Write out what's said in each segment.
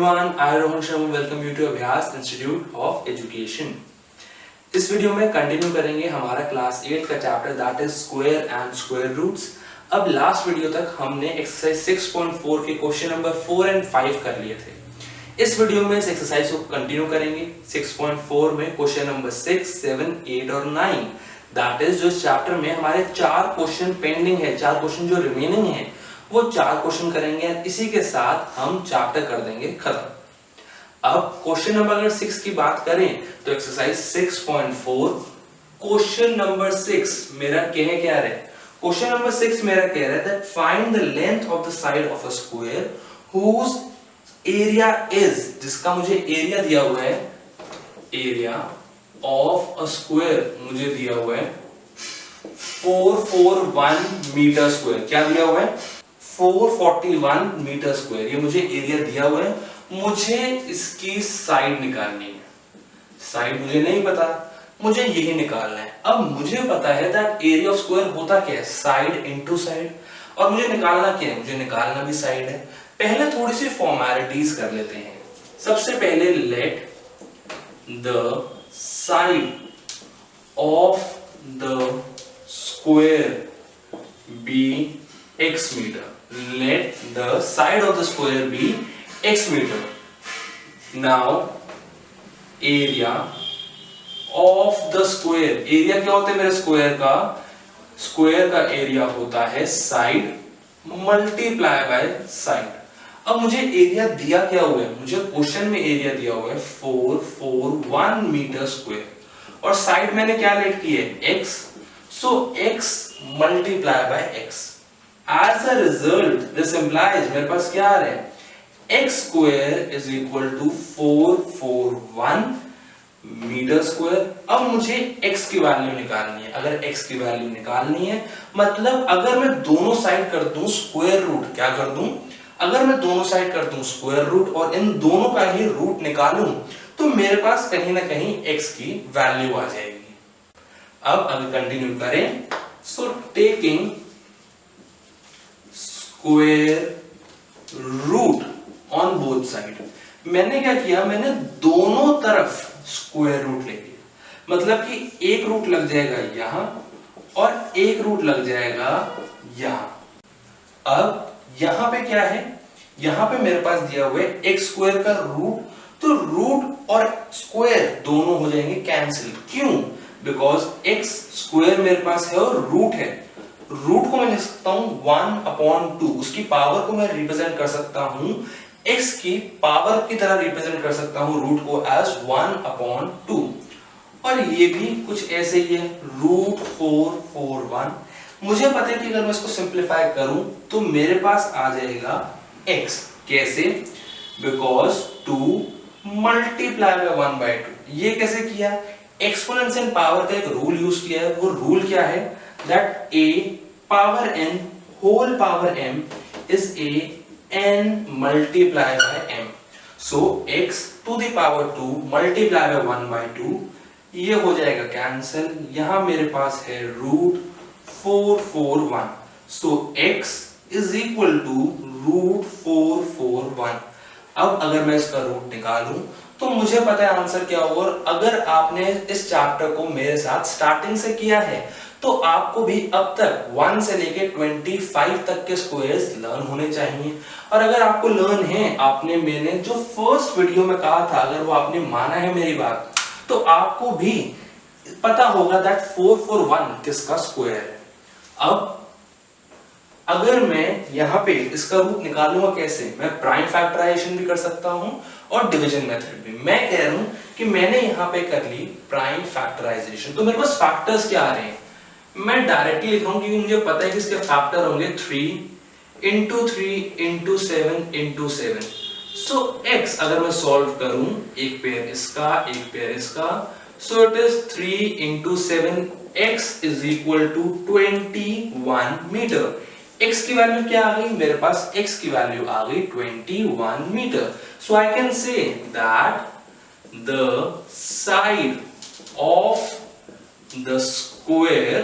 everyone, I Rohan Sharma welcome you to Abhyas Institute of Education. इस वीडियो में continue करेंगे हमारा क्लास 8 का chapter that is square and square roots. अब लास्ट वीडियो तक हमने एक्सरसाइज 6.4 के क्वेश्चन नंबर 4 एंड 5 कर लिए थे। इस वीडियो में इस एक्सरसाइज को कंटिन्यू करेंगे। 6.4 में क्वेश्चन नंबर 6, 7, 8 और 9 दैट इज जो चैप्टर में हमारे 4 क्वेश्चन पेंडिंग है, 4 क्वेश्चन जो रिमेनिंग है वो 4 क्वेश्चन करेंगे। इसी के साथ हम चैप्टर कर देंगे खत्म। अब क्वेश्चन नंबर अगर 6 की बात करें तो एक्सरसाइज 6.4 क्वेश्चन नंबर 6 मेरा कह क्या रहा है, क्वेश्चन नंबर 6 मेरा कह रहा है that find the length of the side of a square whose area is, जिसका मुझे एरिया दिया हुआ है, एरिया ऑफ अ स्क्वायर मुझे दिया हुआ है 441 मीटर स्क्वायर। क्या दिया हुआ है? 441 मीटर स्क्वायर। ये मुझे एरिया दिया हुआ है, मुझे इसकी साइड निकालनी है। साइड मुझे नहीं पता, मुझे यही निकालना है। अब मुझे पता है दैट एरिया ऑफ स्क्वायर होता क्या है, साइड इनटू साइड, और मुझे निकालना क्या है, मुझे निकालना भी साइड है। पहले थोड़ी सी फॉर्मेलिटीज कर लेते हैं। सबसे पहले let the side of the square be x meter. Let the side of the square be x meter. Now area of the square, area क्या होता है मेरे स्क्वायर का? स्क्वायर का एरिया होता है साइड मल्टीप्लाई बाय साइड। अब मुझे एरिया दिया क्या हुआ है, मुझे क्वेश्चन में एरिया दिया हुआ है 441 मीटर स्क्वायर, और साइड मैंने क्या लेट की है, x, so x multiply by x। As a result, this implies मेरे पास क्या आ रहा है, x square is equal to 441 metre square. अब मुझे x की वैल्यू निकालनी है। अगर x की वैल्यू निकालनी है मतलब अगर मैं दोनों साइड कर दूं स्क्वायर रूट, क्या कर दूं, अगर मैं दोनों साइड कर दूं स्क्वायर रूट और इन दोनों का ही रूट निकालूं तो मेरे पास कहीं ना कहीं x की वैल्यू आ जाएगी। अब अगर कंटिन्यू करें, so taking square root on both side, मैंने क्या किया, मैंने दोनों तरफ स्क्वायर रूट ले लिया। मतलब कि एक रूट लग जाएगा यहां और एक रूट लग जाएगा यहां। अब यहां पे क्या है, यहां पे मेरे पास दिया हुआ है एक्स स्क्वायर का रूट, तो रूट और स्क्वायर दोनों हो जाएंगे कैंसिल। क्यों? बिकॉज एक्स स्क्वायर मेरे पास है और रूट है। रूट को मैं लिख सकता हूं 1/2, उसकी पावर को मैं रिप्रेजेंट कर सकता हूं, x की पावर की तरह रिप्रेजेंट कर सकता हूं रूट को एज 1/2, और ये भी कुछ ऐसे ही है √441। मुझे पता है कि अगर मैं इसको सिंप्लीफाई करूं तो मेरे पास आ जाएगा x। कैसे? Because 2 multiply by 1/2। ये कैसे किया? एक्सपोनेंशियल पावर का एक रूल यूज किया है। वो रूल क्या है, that a power n whole power m is a n multiply by m. So x to the power 2 multiply by 1/2, ये हो जाएगा कैंसिल। यहां मेरे पास है √441, so x is equal to √441। अब अगर मैं इसका रूट निकालूं तो मुझे पता है आंसर क्या होगा। और अगर आपने इस चैप्टर को मेरे साथ स्टार्टिंग से किया है तो आपको भी अब तक 1 से लेके 25 तक के स्क्वायर्स लर्न होने चाहिए। और अगर आपको लर्न है, आपने मैंने जो फर्स्ट वीडियो में कहा था, अगर वो आपने माना है मेरी बात, तो आपको भी पता होगा दैट 441 किसका स्क्वायर है। अब अगर मैं यहां पे इसका रूट निकालूंगा कैसे, मैं प्राइम फैक्टराइजेशन भी कर सकता हूं और डिवीजन मेथड भी। मैं कह रहा हूं कि मैंने यहां पे कर ली प्राइम फैक्टराइजेशन, तो मेरे पास फैक्टर्स क्या आ रहे हैं, मैं डायरेक्टली लिख रहा हूं क्योंकि मुझे पता है कि इसके फैक्टर होंगे 3 into 3 into 7 into 7। सो x अगर मैं सॉल्व करूं, एक पेयर इसका एक पेयर इसका, so it is 3 into 7, x is equal to 21 metre. x की वैल्यू क्या आ गई, मेरे पास x की वैल्यू आ गई 21 metre. So I can say that the side of the square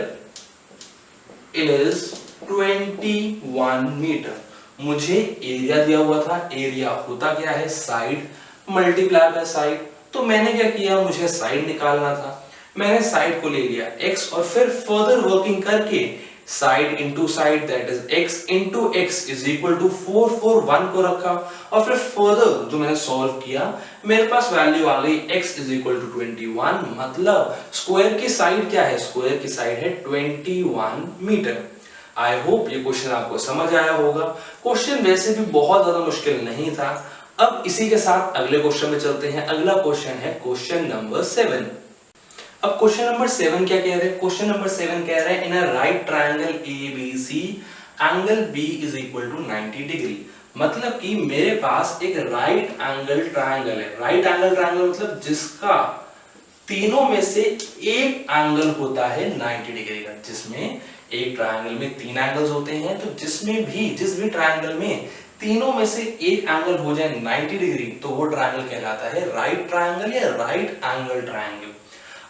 is 21 metre. मुझे एरिया दिया हुआ था, एरिया होता क्या है, साइड मल्टीप्लाई बाय साइड। तो मैंने क्या किया, मुझे साइड निकालना था, मैंने साइड को ले लिया x और फिर फर्दर वर्किंग करके side into side that is x into x is equal to 4 4 1 को रखा और फिर फर्दर जो मैंने सॉल्व किया मेरे पास वैल्यू आ गई x इज इक्वल टू 21। मतलब स्क्वायर की साइड क्या है, स्क्वायर की साइड है 21 मीटर। आई होप ये क्वेश्चन आपको समझ आया होगा। क्वेश्चन वैसे भी बहुत ज्यादा मुश्किल नहीं था। अब इसी के साथ अगले क्वेश्चन में चलते हैं। अगला क्वेश्चन है क्वेश्चन नंबर 7। अब क्वेश्चन नंबर 7 क्या कह रहे हैं, क्वेश्चन नंबर 7 कह रहे हैं in a right triangle ABC angle B is equal to 90 degree. मतलब कि मेरे पास एक राइट एंगल ट्रायंगल है। राइट एंगल ट्रायंगल मतलब जिसका तीनों में से एक एंगल होता है 90 डिग्री का। जिसमें एक ट्रायंगल में 3 एंगल्स होते हैं, तो जिस भी ट्रायंगल में तीनों में से एक एंगल हो जाए 90 डिग्री तो वो ट्रायंगल कहलाता है राइट ट्रायंगल या राइट एंगल ट्रायंगल।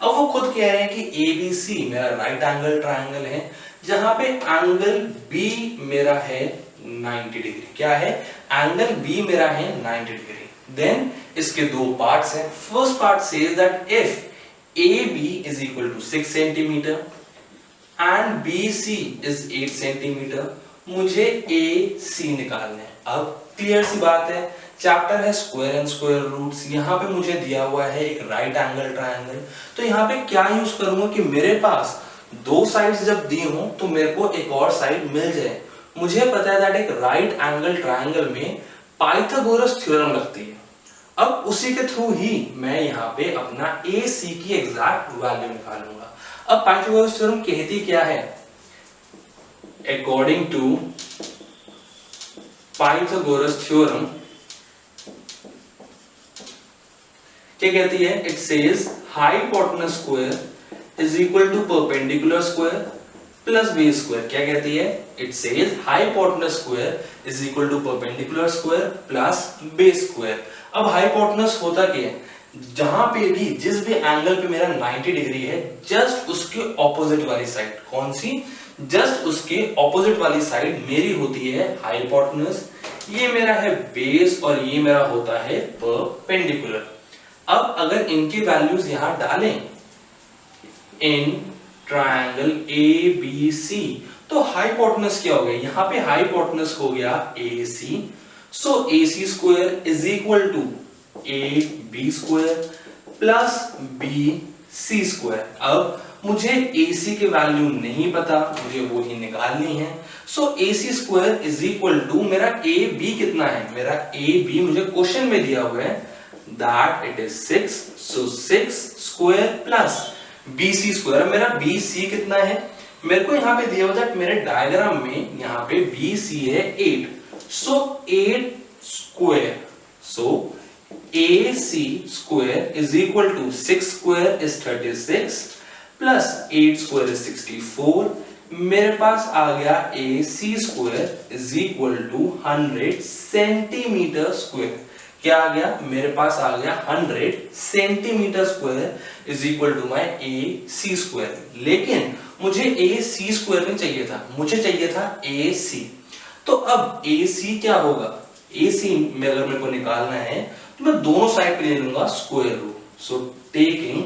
अब वो खुद कह रहे हैं कि ABC मेरा राइट एंगल ट्रायंगल है जहां पे एंगल B मेरा है 90 डिग्री। क्या है, एंगल B मेरा है 90 डिग्री। देन इसके दो पार्ट्स हैं। First part says that if AB is equal to 6 centimetre and BC is 8 centimetre, मुझे AC निकालना है। अब क्लियर सी बात है, चैप्टर है स्क्वायर एंड स्क्वायर रूट्स। यहाँ पे मुझे दिया हुआ है एक राइट एंगल ट्रायंगल, तो यहाँ पे क्या यूज करूंगा कि मेरे पास दो साइड्स जब दी हो तो मेरे को एक और साइड मिल जाए। मुझे पता है दैट एक राइट एंगल ट्रायंगल में पाइथागोरस थ्योरम लगती है। अब उसी के थ्रू ही मैं यहाँ पे अपना AC की एग्जैक्ट वैल्यू निकालूंगा। अब पाइथागोरस थ्योरम कहती क्या है, अकॉर्डिंग टू पाइथागोरस थ्योरम क्या कहती है, it says hypotenuse square is equal to perpendicular square plus base square. क्या कहती है, it says hypotenuse square is equal to perpendicular square plus base square. अब हाइपोटेनस होता क्या है, जहां पे भी जिस भी एंगल पे मेरा 90 डिग्री है जस्ट उसके ऑपोजिट वाली साइड, कौन सी, जस्ट उसके ऑपोजिट वाली साइड मेरी होती है हाइपोटेनस। ये मेरा है बेस और ये मेरा होता है परपेंडिकुलर। अब अगर इनकी वैल्यूज यहां डालें इन ट्रायंगल ABC तो हाइपोटेनस क्या हो गया, यहां पे हाइपोटेनस हो गया AC। So AC square is equal to AB square plus BC square. अब मुझे AC की वैल्यू नहीं पता, मुझे वो ही निकालनी है। So AC square is equal to मेरा AB कितना है, मेरा AB मुझे क्वेश्चन में दिया हुआ है that it is 6, so 6 square plus BC square। मेरा BC कितना है, मेरे को यहाँ पे दिया हुआ है मेरे डायग्राम में, यहाँ पे BC है 8, so 8 square, so AC square is equal to 6 square is 36 plus 8 square is 64। मेरे पास आ गया AC square is equal to 100 centimetre square. क्या आ गया, मेरे पास आ गया 100 centimetre square is equal to my AC square. लेकिन मुझे AC स्क्वायर नहीं चाहिए था, मुझे चाहिए था AC। तो अब AC क्या होगा, AC में अगर मेरे को निकालना है तो मैं दोनों साइड पे ले लूंगा square root. So taking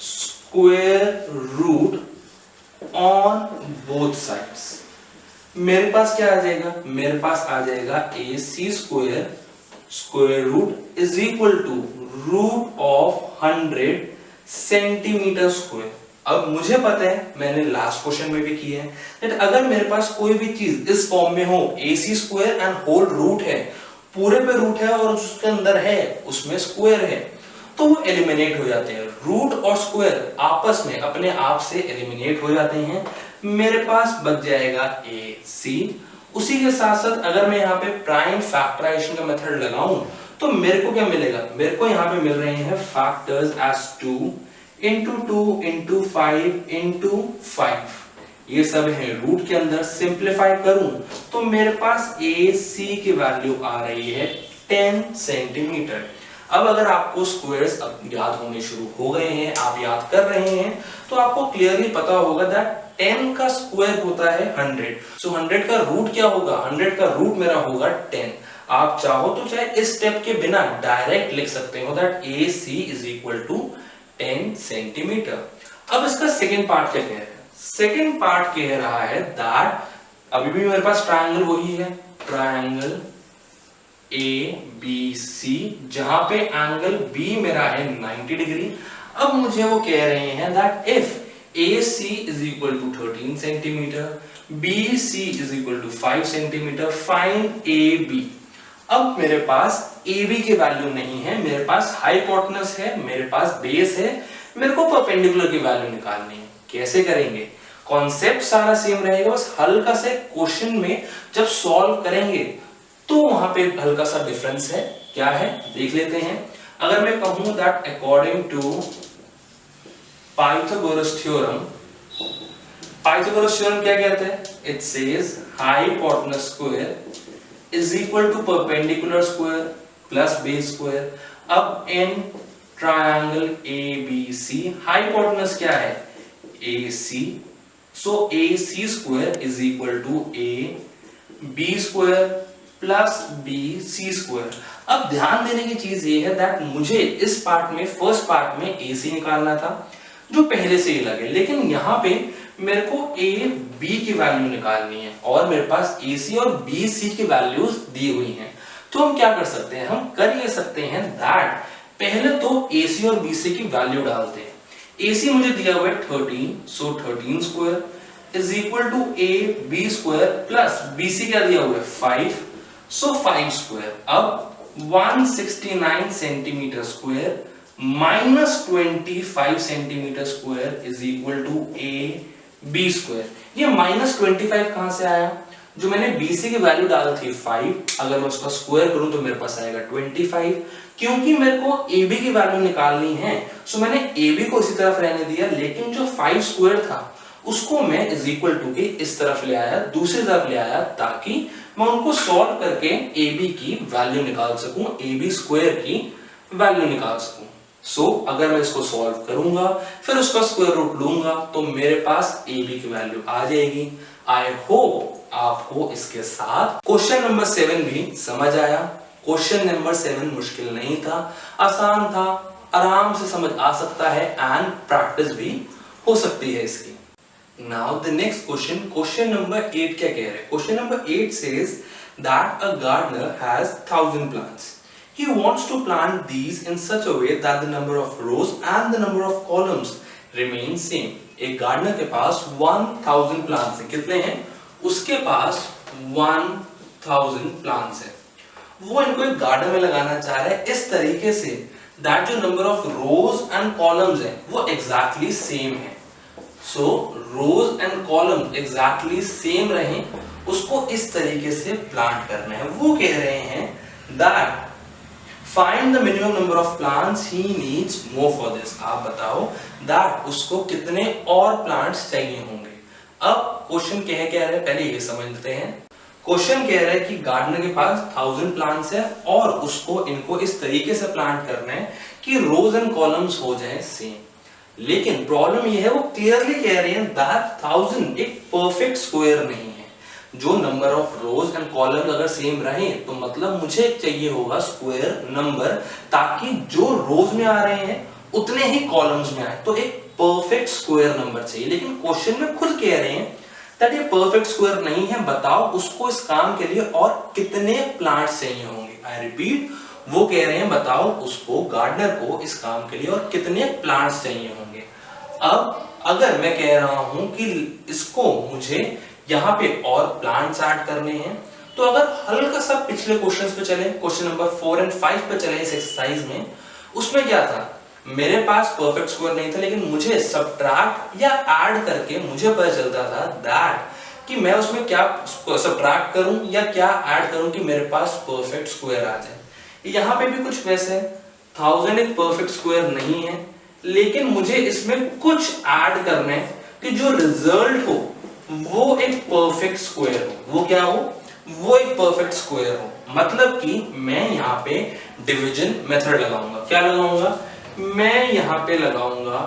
square root on both sides, मेरे पास क्या आ जाएगा, मेरे पास आ जाएगा AC square square root is equal to root of 100 centimetre square. अब मुझे पता है, मैंने लास्ट क्वेश्चन में भी किया है, that अगर मेरे पास कोई भी चीज इस फॉर्म में हो, AC square and whole root है, पूरे पे रूट है और उसके अंदर है उसमें स्क्वायर है, तो वो एलिमिनेट हो जाते हैं। रूट और स्क्वायर आपस में अपने आप से एलिमिनेट हो जाते हैं। मेरे पास बच जाएगा AC। उसी के साथ साथ अगर मैं यहाँ पे प्राइम फैक्टराइजेशन का मेथड लगाऊं तो मेरे को क्या मिलेगा, मेरे को यहाँ पे मिल रहे हैं factors as 2 into 2 into 5 into 5। ये सब है रूट के अंदर। सिंप्लीफाई करूं तो मेरे पास AC की वैल्यू आ रही है 10 सेंटीमीटर। अब अगर आपको स्क्वायर्स अब याद होने शुरू हो गए हैं, आप याद कर रहे हैं, तो आपको क्लियरली पता होगा दैट 10 का स्क्वायर होता है 100। सो 100 का रूट क्या होगा? 100 का रूट मेरा होगा 10। आप चाहो तो चाहे इस स्टेप के बिना डायरेक्ट लिख सकते हो that AC is equal to 10 centimetre. अब इसका सेकेंड पार्ट क्या कह रहा है? सेकेंड पार्ट कह रहा है दैट अभी भी मेरे पास ट्रायंगल वही है, ट्रायंगल ABC, जहां पे एंगल B मेरा है 90 डिग्री। अब मुझे वो कह रहे हैं that if AC is equal to 13 centimetre, BC is equal to 5 centimetre, find AB। अब मेरे पास AB की वैल्यू नहीं है, मेरे पास हाइपोटेनस है, मेरे पास बेस है, मेरे को परपेंडिकुलर की वैल्यू निकालनी है। कैसे करेंगे? कॉन्सेप्ट सारा सेम रहेगा, बस हल्का से क्वेश्चन में जब सॉल्व करेंगे तो वहां पे हल्का सा डिफरेंस है। क्या है देख लेते हैं। अगर मैं कहूं that according to Pythagoras theorem, Pythagoras theorem क्या कहते हैं? It says hypotenuse square is equal to perpendicular square plus base square. अब इन ट्रायंगल ABC हाइपोटेनस क्या है? AC, so AC square is equal to AB square plus BC square. अब ध्यान देने की चीज ये है दैट मुझे इस पार्ट में, फर्स्ट पार्ट में AC निकालना था जो पहले से ही लगे, लेकिन यहाँ पे मेरे को AB की वैल्यू निकालनी है और मेरे पास AC और BC की वैल्यूज दी हुई हैं। तो हम क्या कर सकते हैं? हम कर ये सकते हैं दैट पहले तो AC और BC की वैल्यू डालते हैं। AC मुझे दिया हुआ है 13, so 13 square is equal to AB square plus BC क्या दिया हुआ है 5, सो 5 स्क्वायर। अब 169 centimetre square minus 25 centimetre square is equal to AB square. ये माइनस 25 कहां से आया? जो मैंने BC की वैल्यू डाली थी 5, अगर मैं उसका स्क्वायर करूं तो मेरे पास आएगा 25। क्योंकि मेरे को AB की वैल्यू निकालनी है, सो मैंने AB को इसी तरफ रहने दिया, लेकिन जो 5 स्क्वायर था उसको मैं इज इक्वल टू के इस तरफ ले आया, दूसरी तरफ ले आया, ताकि मैं उनको सॉल्व करके AB की वैल्यू निकाल सकूं, AB स्क्वायर की वैल्यू निकाल सकूं। सो अगर मैं इसको सॉल्व करूंगा फिर उसका स्क्वायर रूट लूंगा तो मेरे पास AB की वैल्यू आ जाएगी। आई होप आपको इसके साथ क्वेश्चन नंबर 7 भी समझ आया। क्वेश्चन नंबर 7 मुश्किल नहीं था, आसान था, आराम से समझ आ सकता है एंड प्रैक्टिस भी हो सकती है इसकी। Now the next question, question number 8 क्या कह रहे हैं? Question number 8 says that a gardener has 1000 plants. He wants to plant these in such a way that the number of rows and the number of columns remain same. एक gardener के पास 1000 plants हैं। कितने हैं? उसके पास 1000 plants हैं। वो इनको एक गार्डन में लगाना चाह रहे हैं इस तरीके से that जो number of rows and columns हैं वो exactly same है। So rows and columns exactly same रहें, उसको इस तरीके से प्लांट करना है। वो कह रहे हैं that find the minimum number of plants he needs more for this. आप बताओ that उसको कितने और प्लांट्स चाहिए होंगे। अब क्वेश्चन कह रहे हैं, पहले ये समझ लेते हैं। क्वेश्चन कह रहा है कि गार्डनर के पास 1000 प्लांट्स है और उसको इनको इस तरीके से प्लांट करना है कि रोज एंड कॉलम्स हो जाए सेम। लेकिन प्रॉब्लम ये है, वो क्लियरली कह रहे हैं दैट 1000 एक परफेक्ट स्क्वायर नहीं है। जो number of rose and columns अगर सेम रहे तो मतलब मुझे चाहिए होगा स्क्वायर नंबर, ताकि जो रोज में आ रहे हैं उतने ही कॉलम्स में आए, तो एक परफेक्ट स्क्वायर नंबर चाहिए। लेकिन क्वेश्चन में खुद कह रहे हैं दैट ये परफेक्ट स्क्वायर नहीं है, बताओ उसको इस काम के लिए और कितने प्लांट्स चाहिए होंगे। आई रिपीट, वो कह रहे हैं बताओ उसको, गार्डनर को, इस काम के लिए और कितने प्लांट्स चाहिए होंगे। अब अगर मैं कह रहा हूं कि इसको मुझे यहाँ पे और प्लांट्स ऐड करने हैं, तो अगर हल्का सा पिछले क्वेश्चंस पे चले, क्वेश्चन नंबर 4 और 5 पे चले इस एक्सरसाइज में, उसमें क्या था, मेरे पास परफेक्ट स्क्वायर नहीं था, लेकिन मुझे सब्ट्रैक्ट या ऐड करके मुझे पता चलता था दैट कि मैं उसमें क्या सब्ट्रैक्ट करूं या क्या ऐड करूं कि मेरे पास परफेक्ट स्क्वायर आ जाए। यहाँ पे भी कुछ वैसे 1000 एक परफेक्ट स्क्वायर नहीं है, लेकिन मुझे इसमें कुछ ऐड करना है कि जो रिजल्ट हो वो एक परफेक्ट स्क्वायर हो। वो क्या हो? वो एक परफेक्ट स्क्वायर हो। मतलब कि मैं यहाँ पे डिवीजन मेथड लगाऊंगा। क्या लगाऊंगा? मैं यहाँ पे लगाऊंगा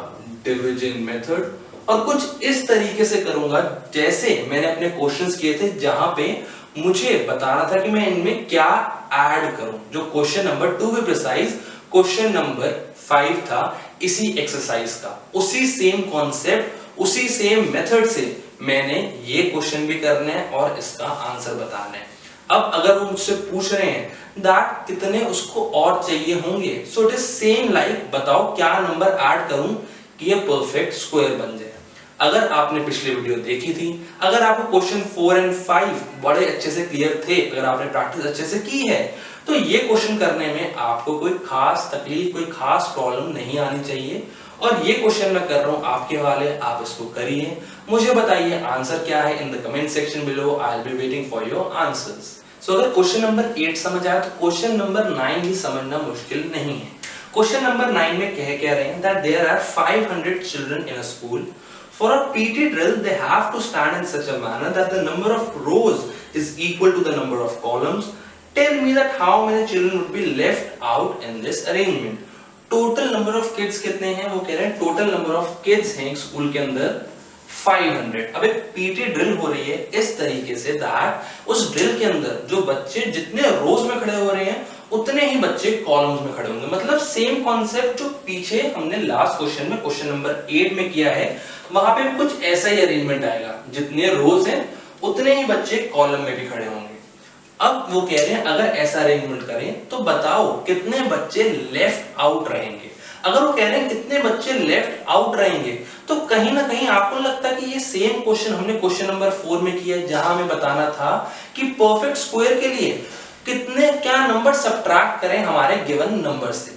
डिवीजन मेथड और कुछ इस तरीके से करूंगा जैसे मैंने अपने क्वेश्चंस किए थे, जहां पे मुझे बताना था कि मैं इनमें क्या ऐड करूं। जो क्वेश्चन नंबर 2 पे प्रिसाइज क्वेश्चन नंबर 5 था इसी एक्सरसाइज का, उसी सेम कॉन्सेप्ट, उसी सेम मेथड से मैंने ये क्वेश्चन भी करना है और इसका आंसर बताना है। अब अगर वो मुझसे पूछ रहे हैं दैट कितने उसको और चाहिए होंगे, सो इट इज सेम लाइक बताओ क्या नंबर ऐड करूं कि ये परफेक्ट स्क्वायर बन जाए। अगर आपने पिछली वीडियो देखी थी, अगर आपको क्वेश्चन 4 और 5 बड़े अच्छे से क्लियर थे, अगर आपने प्रैक्टिस अच्छे से की है, तो ये क्वेश्चन करने में आपको कोई खास तकलीफ, कोई खास प्रॉब्लम नहीं आनी चाहिए। और ये क्वेश्चन मैं कर रहा हूं आपके हवाले, आप इसको करिए, मुझे बताइए आंसर क्या है in the comment section below. I will be waiting for your answers. So अगर क्वेश्चन नंबर 8 समझ आया तो क्वेश्चन नंबर 9 भी समझना मुश्किल नहीं है। क्वेश्चन नंबर 9 में कह रहे हैं that there are 500 children in a school. For a PT drill, they have to stand in such a manner that the number of rows is equal to the number of columns. Tell me that how many children would be left out in this arrangement. Total number of kids कितने हैं? वो कह रहे हैं total number of kids हैं school के अंदर 500। अब एक पीटी ड्रिल हो रही है इस तरीके से दैट उस ड्रिल के अंदर जो बच्चे जितने रोज में खड़े हो रहे हैं उतने ही बच्चे कॉलम्स में खड़े होंगे। मतलब सेम कॉन्सेप्ट जो पीछे हमने लास्ट क्वेश्चन में क्वेश्चन नंबर 8 में किया है, वहां पे कुछ ऐसा ही अरेंजमेंट आएगा, जितने रोज हैं उतने ही बच्चे कॉलम में भी खड़े होंगे। अब वो कह रहे हैं अगर ऐसा अरेंजमेंट करें तो बताओ कितने बच्चे लेफ्ट आउट रहेंगे। अगर वो कह रहे हैं कितने बच्चे लेफ्ट आउट रहेंगे तो कहीं ना कहीं आपको लगता है कि ये सेम क्वेश्चन हमने क्वेश्चन नंबर 4 में किया है, जहां हमें बताना था कि परफेक्ट स्क्वायर के लिए कितने क्या नंबर सब्ट्रैक्ट करें हमारे गिवन नंबर से।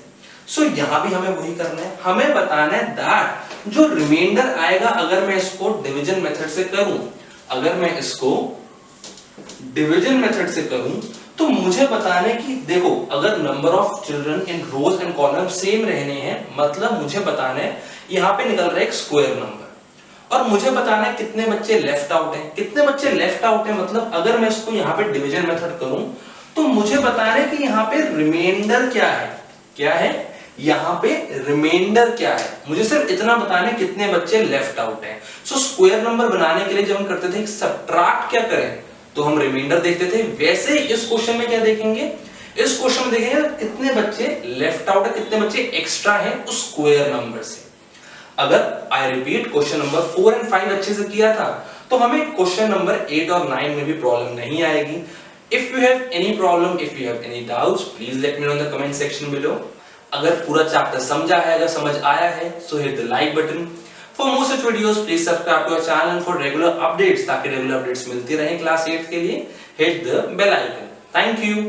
सो यहां भी हमें वही करना है, हमें बताना है दैट जो रिमाइंडर आएगा अगर मैं इसको डिवीजन मेथड से करूं, अगर मैं इसको डिवीजन मेथड से करूं तो मुझे बताना है कि देखो अगर number of children in rows and column same रहने हैं, मतलब मुझे बताना है यहां पे निकल रहा है एक स्क्वायर नंबर और मुझे बताना है कितने बच्चे लेफ्ट आउट हैं। कितने बच्चे लेफ्ट आउट हैं मतलब अगर मैं इसको यहां पे डिवीजन मेथड करूं तो मुझे बताना है कि यहां पे रिमाइंडर क्या है। क्या है यहां पे रिमाइंडर क्या है, मुझे सिर्फ इतना बताना है कितने बच्चे लेफ्ट आउट हैं। सो स्क्वायर नंबर बनाने के लिए जब हम करते थे सब्ट्रैक्ट क्या करें तो हम रिमाइंडर देखते थे, वैसे इस क्वेश्चन में क्या देखेंगे, इस क्वेश्चन में देखेंगे कितने बच्चे लेफ्ट आउट है, कितने बच्चे एक्स्ट्रा हैं उस स्क्वायर नंबर से। अगर आई रिपीट क्वेश्चन नंबर 4 और 5 अच्छे से किया था तो हमें क्वेश्चन नंबर 8 और 9 में भी प्रॉब्लम नहीं आएगी। If you have any problem, if you have any doubts, please let me know in the comment section below. अगर पूरा चैप्टर समझा है, अगर समझ आया है, सो hit the like button. For more such videos, please subscribe to our channel for regular updates, ताकि regular updates मिलती रहें क्लास 8 के लिए। Hit the bell icon. Thank you.